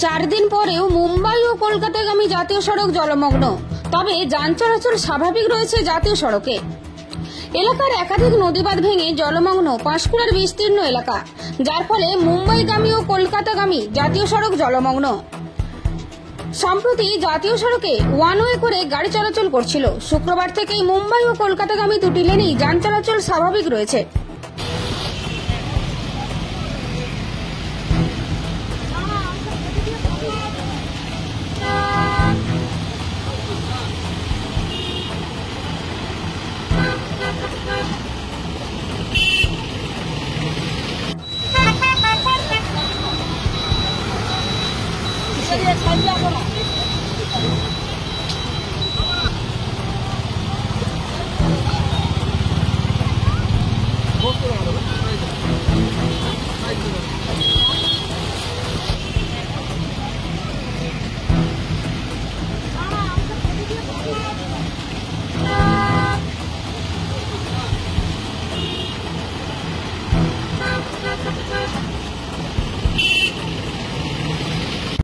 4 দিন পরেও মুম্বাই ও কলকাতাগামী জাতীয় সড়ক জলমগ্ন। তবে যান চলাচল স্বাভাবিক রয়েছে জাতীয় সড়কে। এলাকার একাধিক নদীবাঁধ ভেঙে জলমগ্ন পাঁশকুড়ার বিস্তীর্ণ এলাকা, যার ফলে মুম্বাইগামী ও কলকাতাগামী জাতীয় সড়ক জলমগ্ন। সম্প্রতি জাতীয় সড়কে ওয়ান ওয়ে করে গাড়ি চলাচল করছিল। শুক্রবার থেকেই মুম্বাই ও কলকাতাগামী দুটি লেনেই যান চলাচল স্বাভাবিক রয়েছে। ছাড়িয়ে ছাড়িয়ে